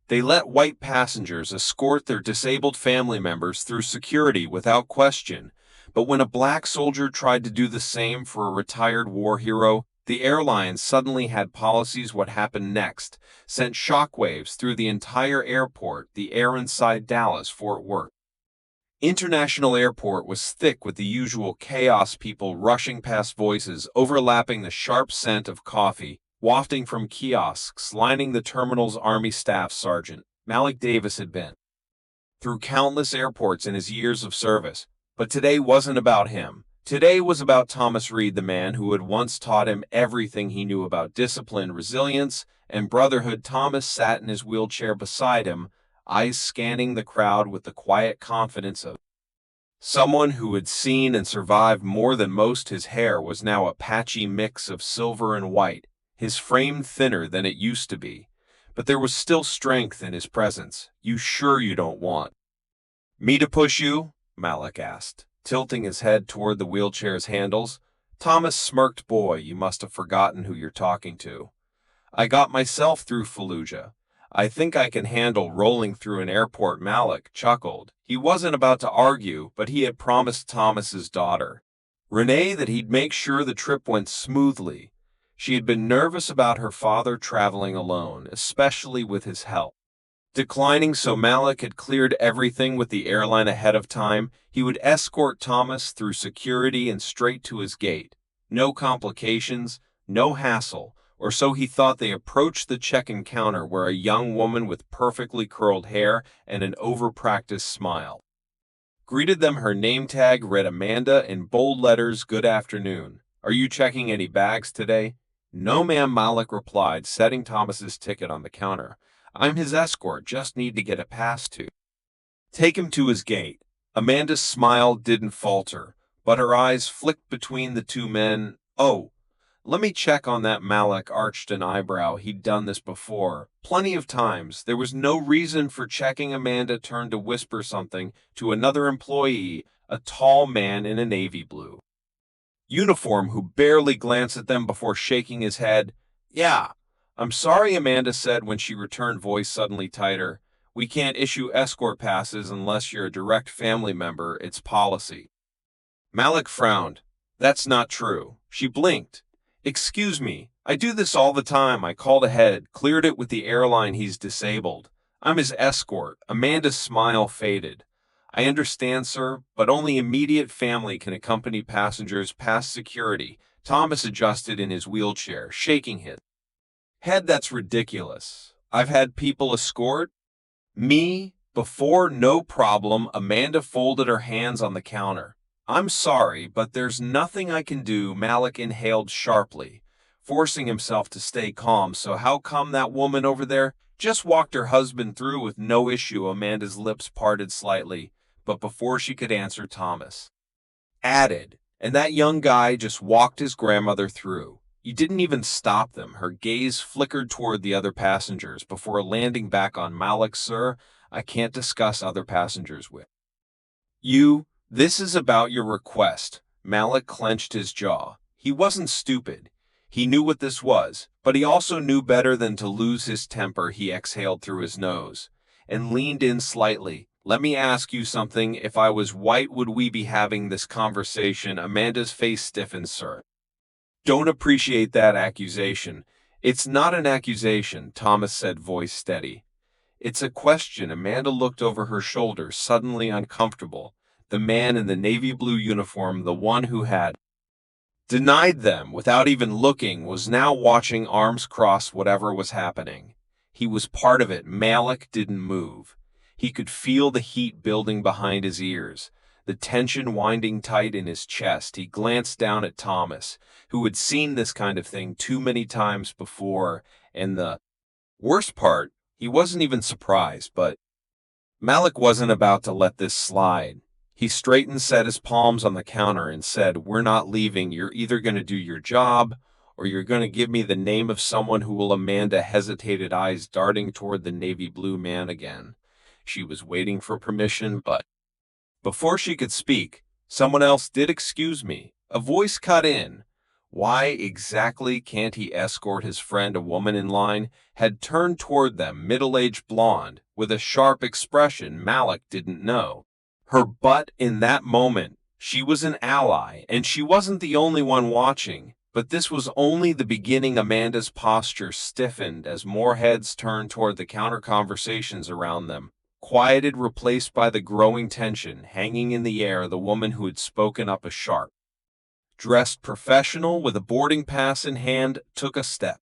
They let white passengers escort their disabled family members through security without question. But when a black soldier tried to do the same for a retired war hero, the airlines suddenly had policies. What happened next sent shockwaves through the entire airport, the air inside Dallas-Fort Worth International Airport was thick with the usual chaos, people rushing past, voices overlapping, the sharp scent of coffee wafting from kiosks lining the terminal's Army Staff Sergeant Malik Davis had been through countless airports in his years of service. But today wasn't about him. Today was about Thomas Reed, the man who had once taught him everything he knew about discipline, resilience, and brotherhood. Thomas sat in his wheelchair beside him, eyes scanning the crowd with the quiet confidence of someone who had seen and survived more than most. His hair was now a patchy mix of silver and white, his frame thinner than it used to be. But there was still strength in his presence. "You sure you don't want me to push you?" Malik asked, tilting his head toward the wheelchair's handles. Thomas smirked. "Boy, you must have forgotten who you're talking to. I got myself through Fallujah. I think I can handle rolling through an airport." Malik chuckled. He wasn't about to argue, but he had promised Thomas's daughter, Renee, that he'd make sure the trip went smoothly. She had been nervous about her father traveling alone, especially with his health declining, so Malik had cleared everything with the airline ahead of time. He would escort Thomas through security and straight to his gate. No complications, no hassle, or so he thought. They approached the check-in counter, where a young woman with perfectly curled hair and an over-practiced smile greeted them. Her name tag read Amanda in bold letters. "Good afternoon. Are you checking any bags today?" "No, ma'am," Malik replied, setting Thomas's ticket on the counter. "I'm his escort, just need to get a pass to take him to his gate." Amanda's smile didn't falter, but her eyes flicked between the two men. "Oh, let me check on that." Malik arched an eyebrow. He'd done this before, plenty of times. There was no reason for checking. Amanda turned to whisper something to another employee, a tall man in a navy blue uniform who barely glanced at them before shaking his head. "Yeah, I'm sorry," Amanda said when she returned, voice suddenly tighter. "We can't issue escort passes unless you're a direct family member. It's policy." Malik frowned. "That's not true." She blinked. "Excuse me, I do this all the time. I called ahead, cleared it with the airline. He's disabled. I'm his escort." Amanda's smile faded. "I understand, sir, but only immediate family can accompany passengers past security." Thomas adjusted in his wheelchair, shaking his head. "That's ridiculous. I've had people escort me before, no problem." Amanda folded her hands on the counter. "I'm sorry, but there's nothing I can do." Malik inhaled sharply, forcing himself to stay calm. "So how come that woman over there just walked her husband through with no issue?" Amanda's lips parted slightly, but before she could answer, Thomas added, "And that young guy just walked his grandmother through. You didn't even stop them." Her gaze flickered toward the other passengers before landing back on Malik. "Sir, I can't discuss other passengers with you. This is about your request." Malik clenched his jaw. He wasn't stupid. He knew what this was, but he also knew better than to lose his temper. He exhaled through his nose and leaned in slightly. "Let me ask you something. If I was white, would we be having this conversation?" Amanda's face stiffened. "Sir, don't appreciate that accusation." "It's not an accusation," Thomas said, voice steady. "It's a question." Amanda looked over her shoulder, suddenly uncomfortable. The man in the navy blue uniform, the one who had denied them without even looking, was now watching, arms crossed. Whatever was happening, he was part of it. Malik didn't move. He could feel the heat building behind his ears, the tension winding tight in his chest. He glanced down at Thomas, who had seen this kind of thing too many times before, and the worst part, he wasn't even surprised. But Malik wasn't about to let this slide. He straightened, set his palms on the counter, and said, "We're not leaving. You're either going to do your job, or you're going to give me the name of someone who will." Amanda hesitated, eyes darting toward the navy blue man again. She was waiting for permission, but before she could speak, someone else did. "Excuse me." A voice cut in. Why exactly can't he escort his friend, a woman in line, had turned toward them, middle-aged blonde, with a sharp expression Malik didn't know. Her butt in that moment, she was an ally, and she wasn't the only one watching. But this was only the beginning. Amanda's posture stiffened as more heads turned toward the counter, conversations around them quieted, replaced by the growing tension hanging in the air. The woman who had spoken up, a sharp dressed professional with a boarding pass in hand, took a step.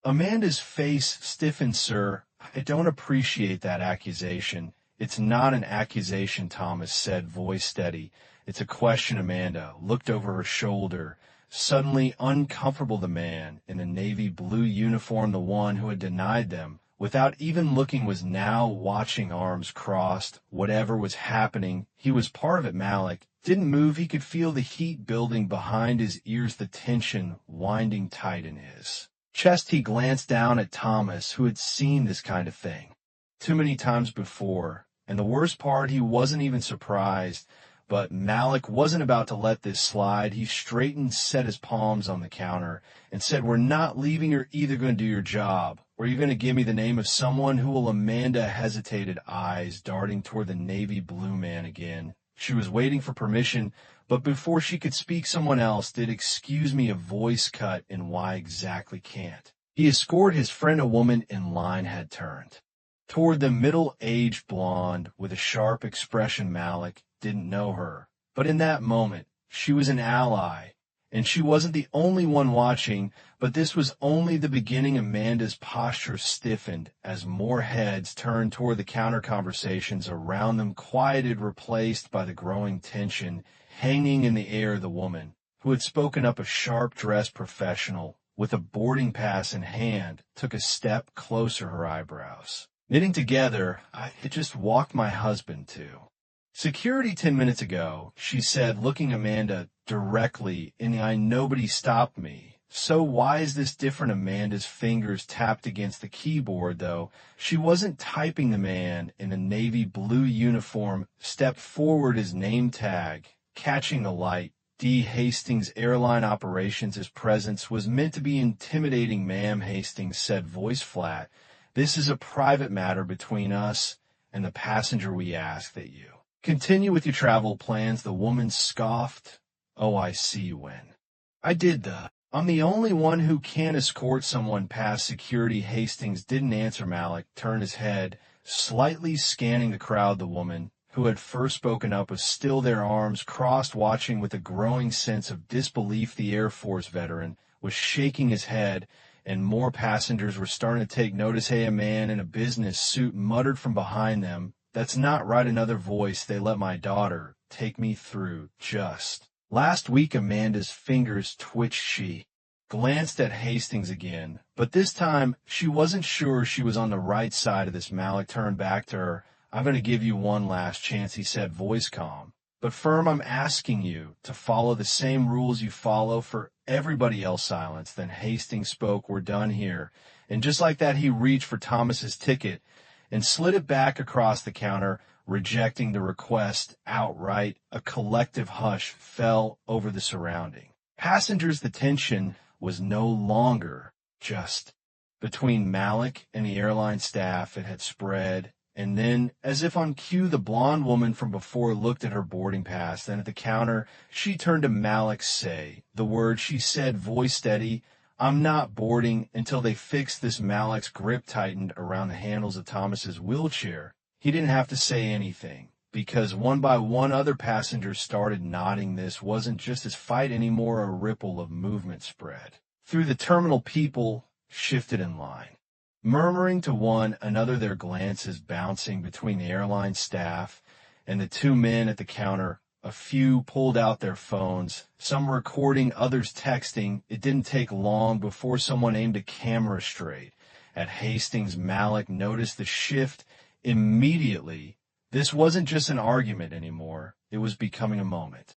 Amanda's face stiffened, sir. I don't appreciate that accusation. It's not an accusation, Thomas said, voice steady. It's a question. Amanda looked over her shoulder. Suddenly uncomfortable, the man in the navy blue uniform, the one who had denied them, without even looking, was now watching, arms crossed. Whatever was happening, he was part of it. Malik didn't move. He could feel the heat building behind his ears, the tension winding tight in his chest. He glanced down at Thomas, who had seen this kind of thing too many times before, and the worst part, he wasn't even surprised. But Malik wasn't about to let this slide. He straightened, set his palms on the counter, and said, "We're not leaving. You're either going to do your job, or you're going to give me the name of someone who will." Amanda hesitated, eyes darting toward the navy blue man again. She was waiting for permission, but before she could speak, someone else did. "Excuse me," a voice cut in. "Why exactly can't he escort his friend?" A woman in line had turned toward the middle-aged blonde with a sharp expression. Malik didn't know her, but in that moment, she was an ally, and she wasn't the only one watching. But this was only the beginning. Amanda's posture stiffened as more heads turned toward the counter, conversations around them quieted, replaced by the growing tension hanging in the air. The woman who had spoken up, a sharp-dressed professional with a boarding pass in hand, took a step closer, her eyebrows knitting together. "I just walked my husband to security 10 minutes ago," she said, looking Amanda directly in the eye. "Nobody stopped me. So why is this different?" Amanda's fingers tapped against the keyboard, though she wasn't typing. The man in the navy blue uniform stepped forward, his name tag catching the light. D. Hastings, Airline Operations. His presence was meant to be intimidating. "Ma'am," Hastings said, voice flat, "this is a private matter between us and the passenger. We ask that you continue with your travel plans." The woman scoffed. "Oh, I see you when I did I'm the only one who can escort someone past security." Hastings didn't answer. Malik turned his head, slightly scanning the crowd. The woman who had first spoken up was still there, arms crossed, watching with a growing sense of disbelief. The Air Force veteran was shaking his head, and more passengers were starting to take notice. "Hey," a man in a business suit muttered from behind them, "that's not right." Another voice, "They let my daughter take me through just last week." Amanda's fingers twitched. She glanced at Hastings again, but this time she wasn't sure she was on the right side of this. Malik turned back to her. "I'm going to give you one last chance," he said, voice calm but firm. "I'm asking you to follow the same rules you follow for everybody else." Silence. Then Hastings spoke. "We're done here." And just like that, he reached for Thomas's ticket and slid it back across the counter, rejecting the request outright. A collective hush fell over the surrounding passengers. The tension was no longer just between Malik and the airline staff. It had spread. And then, as if on cue, the blonde woman from before looked at her boarding pass. Then at the counter, she turned to Malik. "Say the word," she said, voice steady. "I'm not boarding until they fix this." Malik's grip tightened around the handles of Thomas's wheelchair. He didn't have to say anything, because one by one other passengers started nodding. This wasn't just his fight anymore. A ripple of movement spread through the terminal. People shifted in line, murmuring to one another, their glances bouncing between the airline staff and the two men at the counter. A few pulled out their phones, some recording, others texting. It didn't take long before someone aimed a camera straight at Hastings. Malik noticed the shift immediately. This wasn't just an argument anymore. It was becoming a moment